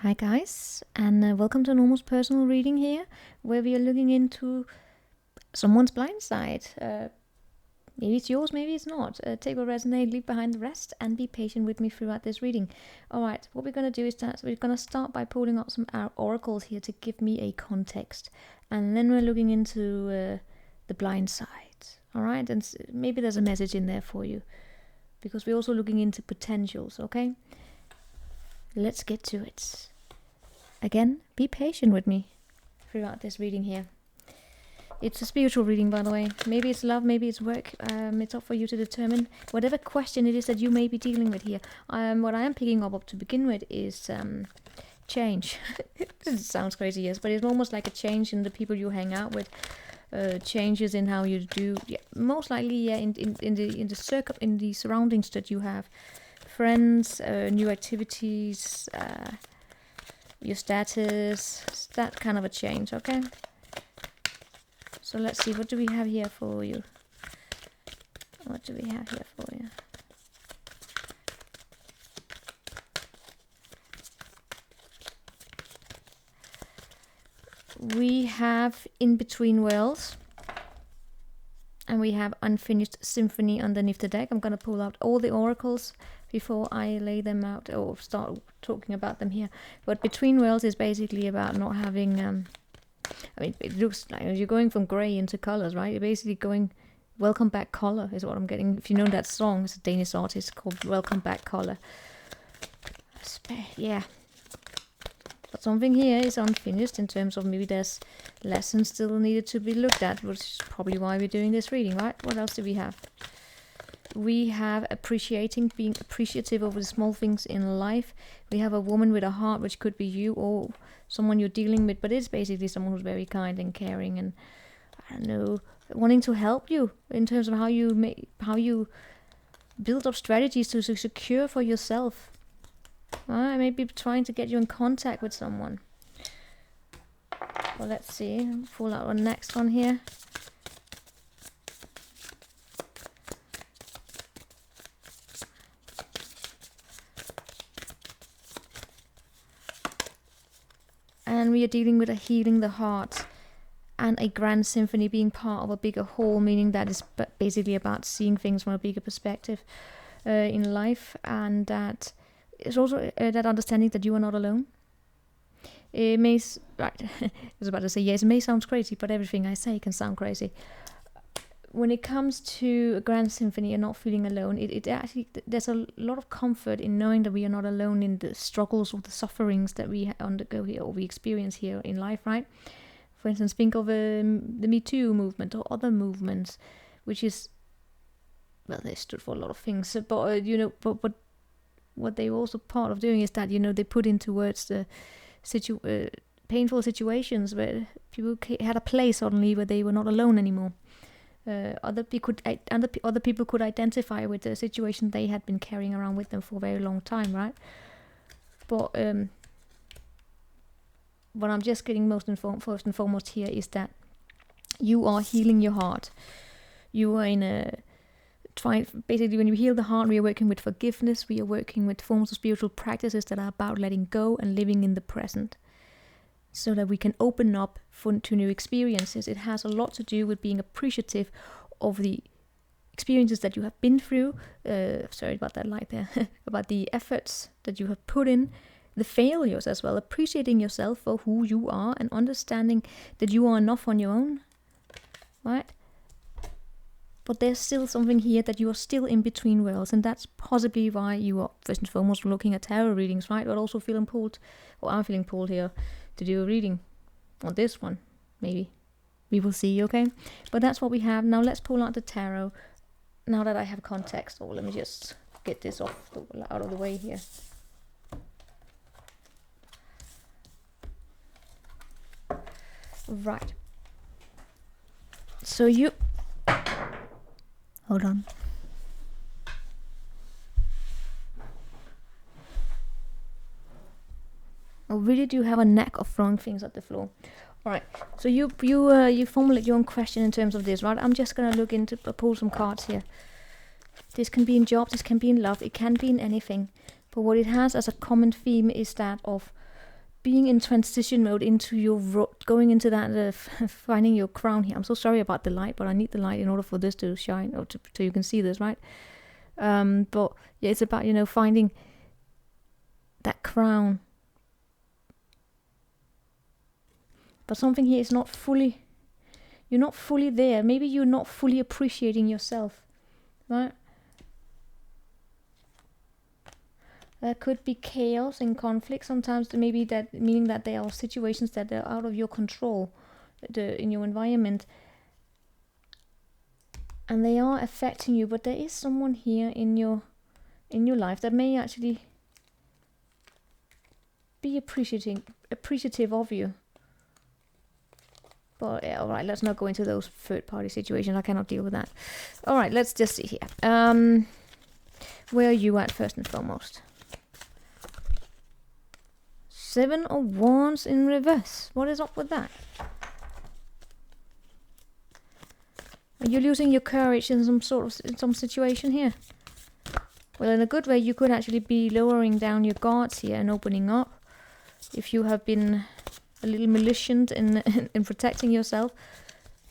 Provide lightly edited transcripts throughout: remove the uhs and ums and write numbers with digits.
Hi guys, and welcome to an almost personal reading here, where we are looking into someone's blind side. Maybe it's yours, maybe it's not. Take what resonates, leave behind the rest, and be patient with me throughout this reading. Alright, what we're going to do is that we're going to start by pulling out some oracles here to give me a context. And then we're looking into the blind side. Alright, and maybe there's a message in there for you. Because we're also looking into potentials, okay? Let's get to it. Again, be patient with me throughout this reading here. It's a spiritual reading, by the way. Maybe it's love, maybe it's work. It's up for you to determine. Whatever question it is that you may be dealing with here. What I am picking up to begin with is change. It sounds crazy, yes, but it's almost like a change in the people you hang out with. Changes in how you do. Yeah, most likely, yeah, in the surroundings that you have. Friends, new activities, your status, that kind of a change, okay? So let's see, what do we have here for you? What do we have here for you? We have In Between Worlds. And we have Unfinished Symphony underneath the deck. I'm going to pull out all the oracles before I lay them out or start talking about them here. But Between Worlds is basically about not having... I mean, it looks like you're going from grey into colours, right? You're basically going... Welcome Back Color is what I'm getting. If you know that song, it's a Danish artist called Welcome Back Color. Yeah. But something here is unfinished in terms of maybe there's lessons still needed to be looked at, which is probably why we're doing this reading, right? What else do we have? We have appreciating, being appreciative over the small things in life. We have a woman with a heart, which could be you or someone you're dealing with, but it's basically someone who's very kind and caring and, I don't know, wanting to help you in terms of how you build up strategies to secure for yourself. Maybe trying to get you in contact with someone. Well, let's see. Pull out our next one here. And we are dealing with a healing the heart and a grand symphony, being part of a bigger whole, meaning that is basically about seeing things from a bigger perspective in life, and that it's also that understanding that you are not alone. It may, right, I was about to say, yes, it may sound crazy, but everything I say can sound crazy. When it comes to a grand symphony and not feeling alone, it actually, there's a lot of comfort in knowing that we are not alone in the struggles or the sufferings that we undergo here or we experience here in life, right? For instance, think of the Me Too movement or other movements, which is, well, they stood for a lot of things, but but what they were also part of doing is that, they put into words the painful situations where people had a place suddenly where they were not alone anymore. Other people could identify with the situation they had been carrying around with them for a very long time, right? But what I'm just getting first and foremost here is that you are healing your heart. You are in a... Basically, when you heal the heart, we are working with forgiveness. We are working with forms of spiritual practices that are about letting go and living in the present, so that we can open up to new experiences. It has a lot to do with being appreciative of the experiences that you have been through. Sorry about that light there. About the efforts that you have put in, the failures as well. Appreciating yourself for who you are and understanding that you are enough on your own, right? But there's still something here that you are still in between worlds, and that's possibly why you are first and foremost looking at tarot readings, right? But also feeling pulled, or I'm feeling pulled here to do a reading on this one, maybe. We will see, okay? But that's what we have. Now let's pull out the tarot. Now that I have context, let me just get this out of the way here. Right. So you... Hold on. I really do have a knack of throwing things at the floor. Alright, so you formulate your own question in terms of this, right? I'm just gonna pull some cards here. This can be in jobs, this can be in love, it can be in anything. But what it has as a common theme is that of being in transition mode into your going into that finding your crown here. I'm so sorry about the light, but I need the light in order for this to shine, or so you can see this, right? But yeah, it's about, you know, finding that crown. But something here is not fully, you're not fully there. Maybe you're not fully appreciating yourself, right? There could be chaos and conflict sometimes, maybe that meaning that there are situations that are out of your control in your environment, and they are affecting you. But there is someone here in your life that may actually be appreciative of you. But yeah, all right, let's not go into those third party situations. I cannot deal with that. All right, let's just see here. Where are you at first and foremost? 7 of Wands in reverse. What is up with that? Are you losing your courage in some situation here? Well, in a good way, you could actually be lowering down your guards here and opening up. If you have been a little malicious in protecting yourself.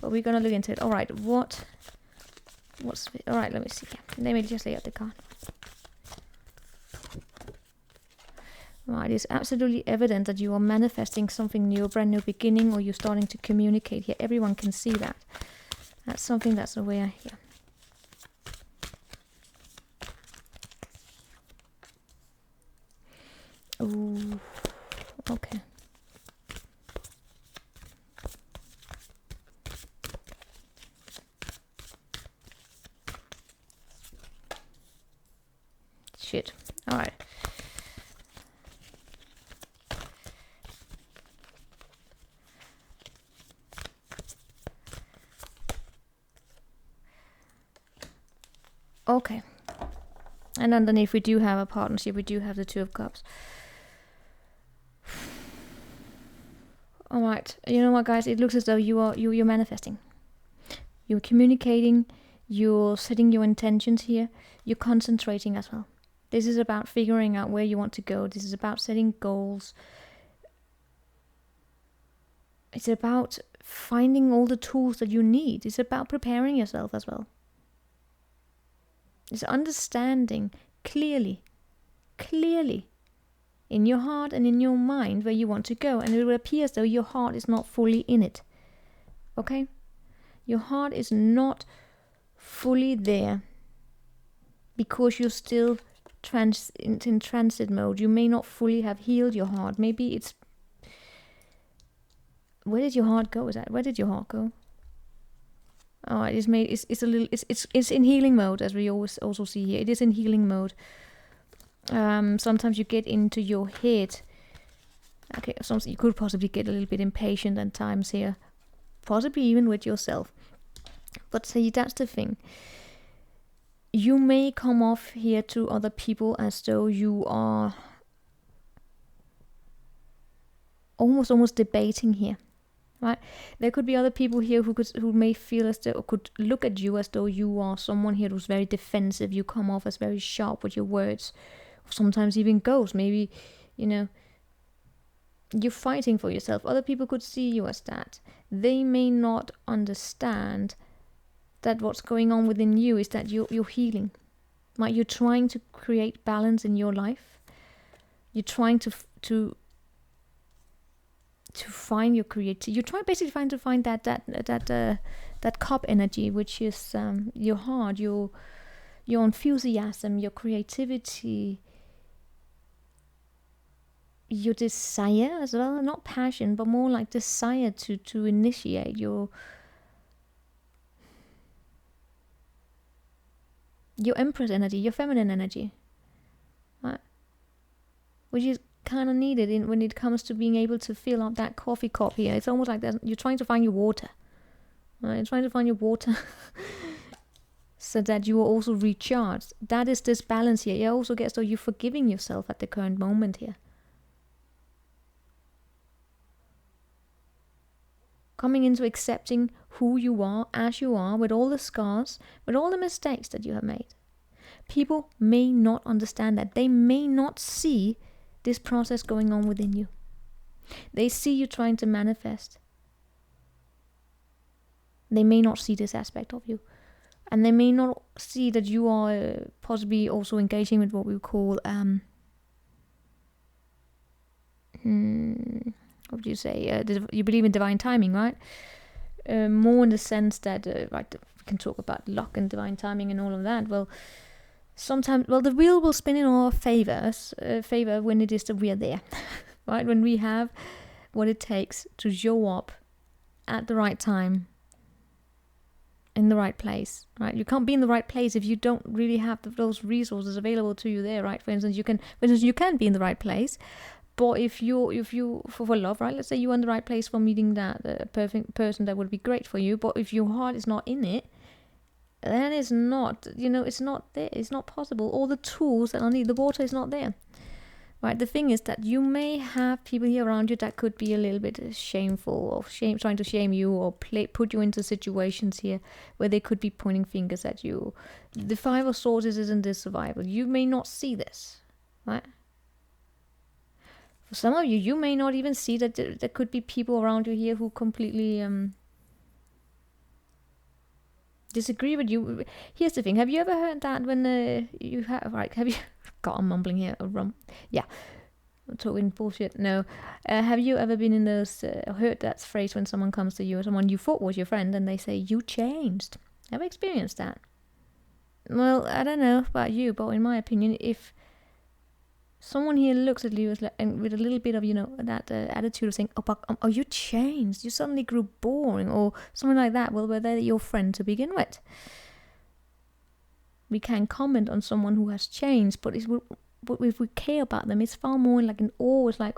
But we're gonna look into it. All right, all right, let me see. Let me just lay out the card. Right, it's absolutely evident that you are manifesting something new, a brand new beginning, or you're starting to communicate here. Everyone can see that. That's something that's aware here. Ooh, okay. Shit. All right. Okay. And underneath we do have a partnership. We do have the Two of Cups. All right. You know what, guys? It looks as though you're manifesting. You're communicating. You're setting your intentions here. You're concentrating as well. This is about figuring out where you want to go. This is about setting goals. It's about finding all the tools that you need. It's about preparing yourself as well. It's understanding clearly in your heart and in your mind where you want to go. And it will appear as though your heart is not fully in it. Okay? Your heart is not fully there because you're still in transit mode. You may not fully have healed your heart. Maybe it's... Where did your heart go? Where did your heart go? Oh, it's in healing mode, as we always also see here. It is in healing mode. Sometimes you get into your head. Okay, sometimes you could possibly get a little bit impatient at times here, possibly even with yourself. But see, that's the thing. You may come off here to other people as though you are almost debating here. Right, there could be other people here who may feel as though, or could look at you as though you are someone here who's very defensive. You come off as very sharp with your words, or sometimes even ghost. Maybe, you know, you're fighting for yourself. Other people could see you as that. They may not understand that what's going on within you is that you're healing. Right, you're trying to create balance in your life. You're trying to find your creativity. You're trying basically to find that cup energy, which is your heart, your enthusiasm, your creativity, your desire as well. Not passion, but more like desire to initiate your empress energy, your feminine energy, right? Which is kind of needed when it comes to being able to fill up that coffee cup here. It's almost like that you're trying to find your water. Right? You're trying to find your water so that you are also recharged. That is this balance here. You also get so you're forgiving yourself at the current moment here. Coming into accepting who you are as you are, with all the scars, with all the mistakes that you have made. People may not understand that. They may not see this process going on within you. They see you trying to manifest. They may not see this aspect of you. And they may not see that you are possibly also engaging with what we call, what would you say? You believe in divine timing, right? More in the sense that, right, we can talk about luck and divine timing and all of that. Well, sometimes, the wheel will spin in our favor when it is that we are there, right? When we have what it takes to show up at the right time, in the right place, right? You can't be in the right place if you don't really have those resources available to you there, right? For instance, you can be in the right place, but if you for love, right? Let's say you're in the right place for meeting that perfect person that would be great for you, but if your heart is not in it, then it's not, it's not there. It's not possible. All the tools that I need, the water is not there. Right, the thing is that you may have people here around you that could be a little bit shameful, or trying to shame you, or put you into situations here where they could be pointing fingers at you. The Five of Swords isn't this survival. You may not see this, right? For some of you, you may not even see that there could be people around you here who completely disagree with you. Here's the thing: have you ever heard that when you have, right? Have you? God, I'm mumbling here. Yeah, I'm talking bullshit. No, have you ever been in those? Heard that phrase when someone comes to you, or someone you thought was your friend, and they say you changed? Ever experienced that? Well, I don't know about you, but in my opinion, if someone here looks at you and with a little bit of that attitude of saying, "Oh, you changed. You suddenly grew boring," or something like that. Well, were they your friend to begin with? We can comment on someone who has changed, but if we care about them, it's far more like an awe. It's like,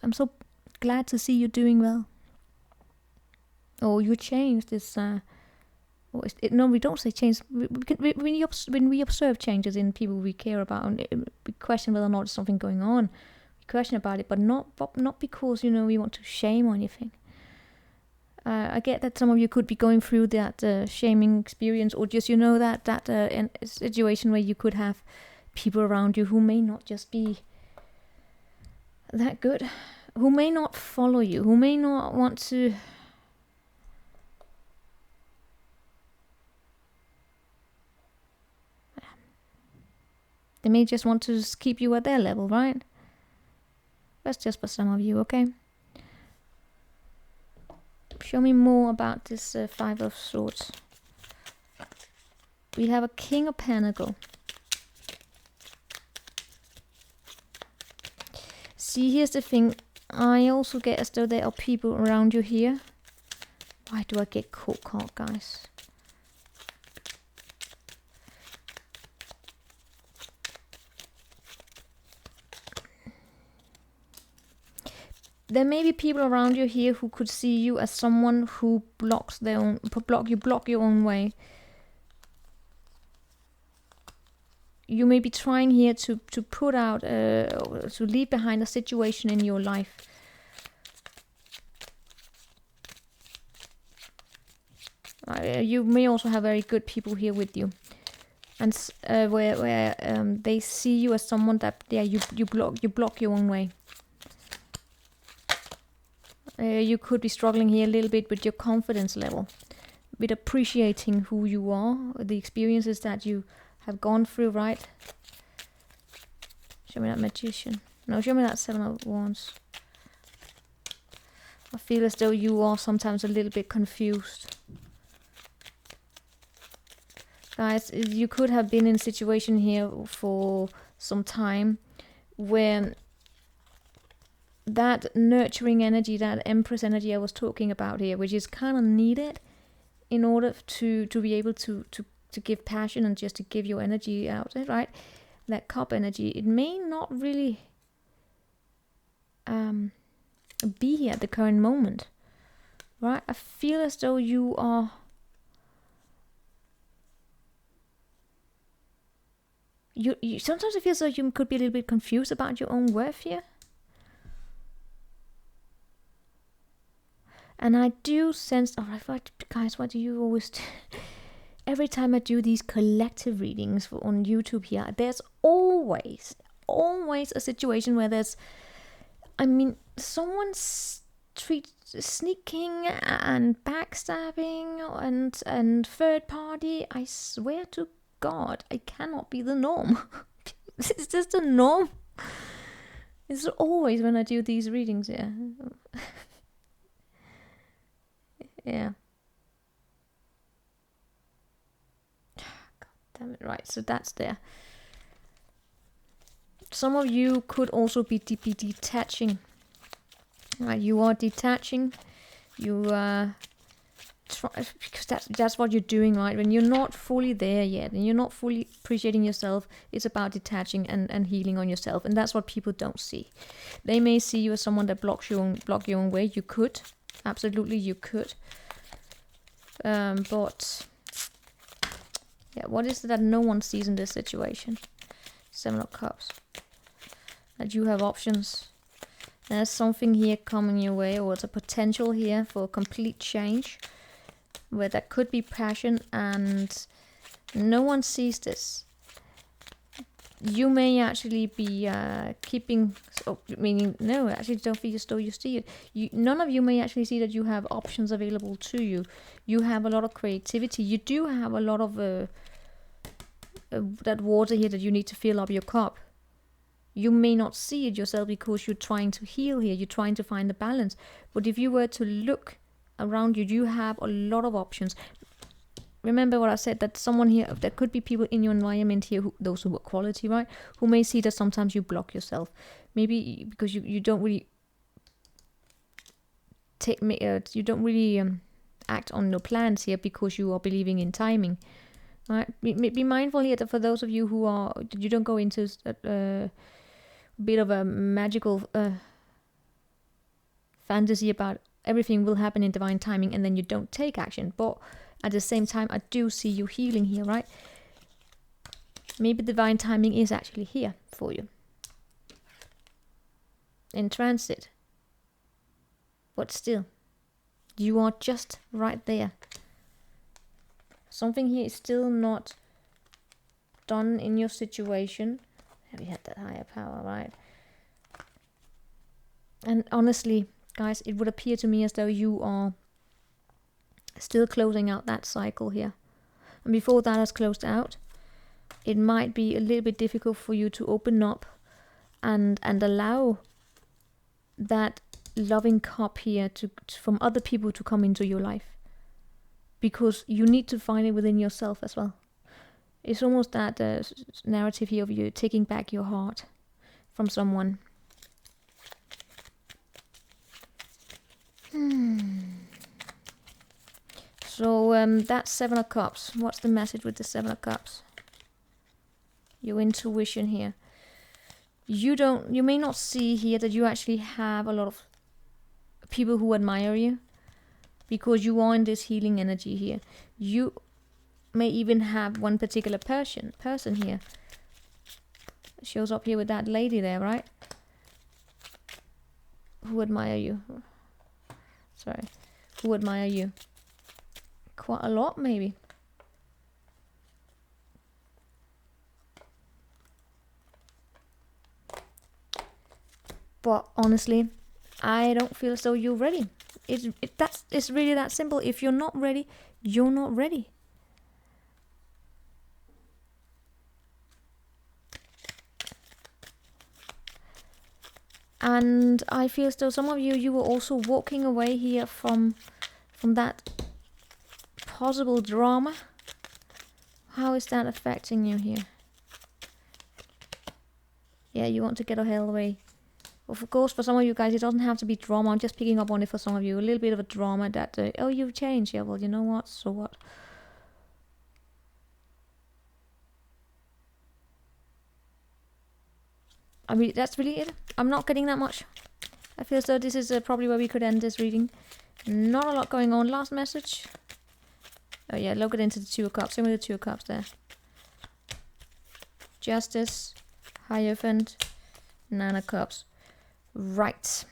I'm so glad to see you doing well. Or you changed. No, we don't say change. When we observe changes in people we care about, and we question whether or not there's something going on. We question about it, but not because we want to shame or anything. I get that some of you could be going through that shaming experience, or just that situation where you could have people around you who may not just be that good, who may not follow you, who may not want to. They may just want to keep you at their level, right? That's just for some of you, okay? Show me more about this Five of Swords. We have a King of Pentacles. See, here's the thing. I also get as though there are people around you here. Why do I get Court card, guys? There may be people around you here who could see you as someone who block your own way. You may be trying here to put out, to leave behind a situation in your life. You may also have very good people here with you, and where they see you as someone that you block your own way. You could be struggling here a little bit with your confidence level, with appreciating who you are, the experiences that you have gone through, right? Show me that Magician. No, show me that Seven of Wands. I feel as though you are sometimes a little bit confused. Guys, you could have been in a situation here for some time where that nurturing energy, that Empress energy I was talking about here, which is kind of needed in order to be able to give passion and just to give your energy out, right? That Cup energy, it may not really be here at the current moment, right? I feel as though you are you sometimes it feels like you could be a little bit confused about your own worth here. And I do sense, alright, guys, what do you always do? Every time I do these collective readings on YouTube here, there's always a situation where there's I mean, someone's sneaking and backstabbing and third party. I swear to God, I cannot be the norm. It's just the norm. It's always when I do these readings, yeah. Yeah. God damn it. Right, so that's there. Some of you could also be detaching. Right, you are detaching. You because that's what you're doing, right? When you're not fully there yet and you're not fully appreciating yourself, it's about detaching and healing on yourself, and that's what people don't see. They may see you as someone that block your own way. You could, absolutely, you could. But yeah, what is it that no one sees in this situation? 7 of Cups. That you have options. There's something here coming your way, or it's a potential here for a complete change, where there could be passion and no one sees this. You may actually be keeping, meaning, no, actually don't feel as though you see it. None of you may actually see that you have options available to you. You have a lot of creativity. You do have a lot of that water here that you need to fill up your cup. You may not see it yourself because you're trying to heal here. You're trying to find the balance. But if you were to look around you, you have a lot of options. Remember what I said, that someone here, there could be people in your environment here, those who are quality, right, who may see that sometimes you block yourself. Maybe because you don't really act on your plans here because you are believing in timing. Right? Be mindful here that for those of you who are, you don't go into a bit of a magical fantasy about everything will happen in divine timing and then you don't take action. But at the same time, I do see you healing here, right? Maybe divine timing is actually here for you. In transit. But still, you are just right there. Something here is still not done in your situation. Have you had that higher power, right? And honestly, guys, it would appear to me as though you are still closing out that cycle here. And before that has closed out, it might be a little bit difficult for you to open up and allow that loving cup here from other people to come into your life. Because you need to find it within yourself as well. It's almost that narrative here of you taking back your heart from someone. So that's 7 of Cups. What's the message with the 7 of Cups? Your intuition here. You may not see here that you actually have a lot of people who admire you, because you are in this healing energy here. You may even have one particular person here. Shows up here with that lady there, right? Who admire you. Sorry. Who admire you. Quite a lot, maybe. But honestly, I don't feel as though you're ready. It's really that simple. If you're not ready, you're not ready. And I feel as though some of you were also walking away here from that possible drama. How is that affecting you here? Yeah, you want to get the hell away. Of course, for some of you guys, it doesn't have to be drama. I'm just picking up on it for some of you. A little bit of a drama that, oh, you've changed. Yeah, well, you know what? So what? I mean, that's really it. I'm not getting that much. I feel as though this is probably where we could end this reading. Not a lot going on. Last message. Oh, yeah, look it into the 2 of Cups. Same with the 2 of Cups there. Justice. Hierophant. 9 of Cups. Right.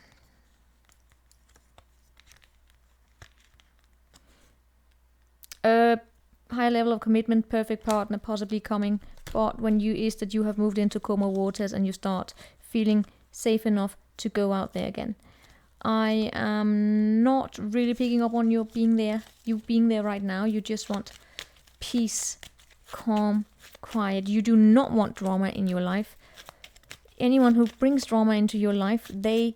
High level of commitment, perfect partner possibly coming. But when you have moved into calmer waters and you start feeling safe enough to go out there again. I am not really picking up on you being there right now. You just want peace, calm, quiet. You do not want drama in your life. Anyone who brings drama into your life, they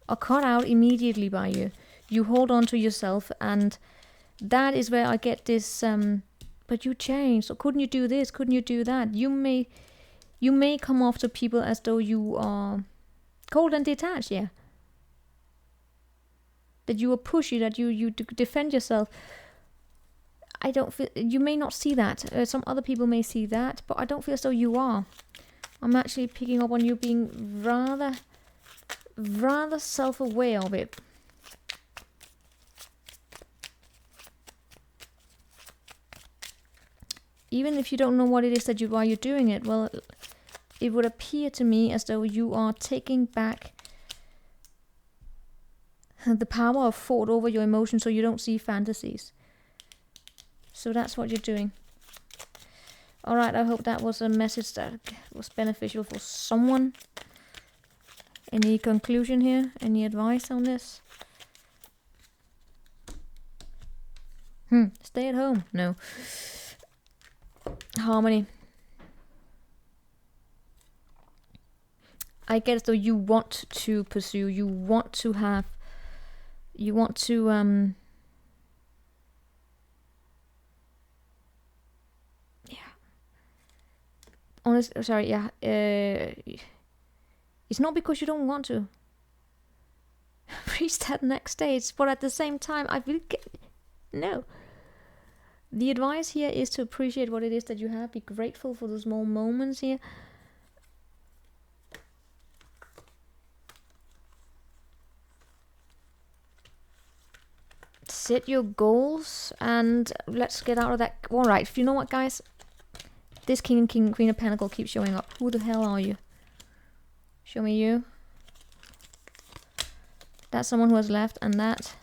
are cut out immediately by you. You hold on to yourself, and that is where I get this, but you changed, or couldn't you do this, couldn't you do that? You may come off to people as though you are cold and detached, yeah. That you are pushy, that you defend yourself. I don't feel, you may not see that. Some other people may see that, but I don't feel as though you are. I'm actually picking up on you being rather self-aware of it. Even if you don't know what it is why you're doing it, well, it would appear to me as though you are taking back the power of thought over your emotions, so you don't see fantasies. So that's what you're doing. Alright, I hope that was a message that was beneficial for someone. Any conclusion here? Any advice on this? Stay at home? No. Harmony. I get as though you want to pursue, you want to have, you want to it's not because you don't want to reach that next stage, but at the same time I will no. The advice here is to appreciate what it is that you have, be grateful for the small moments here. Set your goals and let's get out of that. Alright, you know what, guys? This King and Queen of Pentacles keeps showing up. Who the hell are you? Show me you. That's someone who has left, and that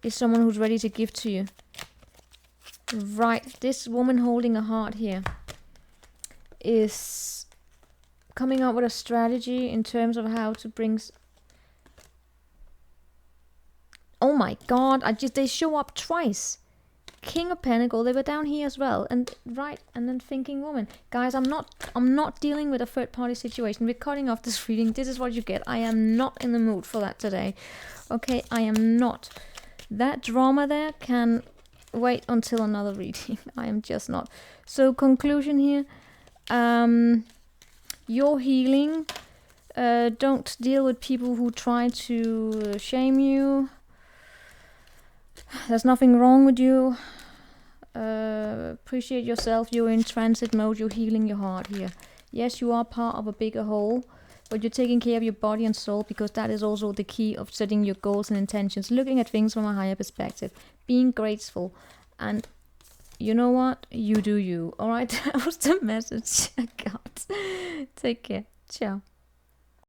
is someone who's ready to give to you. Right, this woman holding a heart here is coming up with a strategy in terms of how to bring... Oh my god, they show up twice. King of Pentacles, they were down here as well, and right, and then thinking woman. Guys, I'm not dealing with a third party situation. We're cutting off this reading. This is what you get. I am not in the mood for that today. Okay, I am not. That drama there can wait until another reading. I am just not. So conclusion here, you're healing. Don't deal with people who try to shame you. There's nothing wrong with you. Appreciate yourself. You're in transit mode. You're healing your heart here. Yes, you are part of a bigger whole, but you're taking care of your body and soul, because that is also the key of setting your goals and intentions, looking at things from a higher perspective, being grateful, and you know what? You do you. Alright, that was the message I got. Take care. Ciao.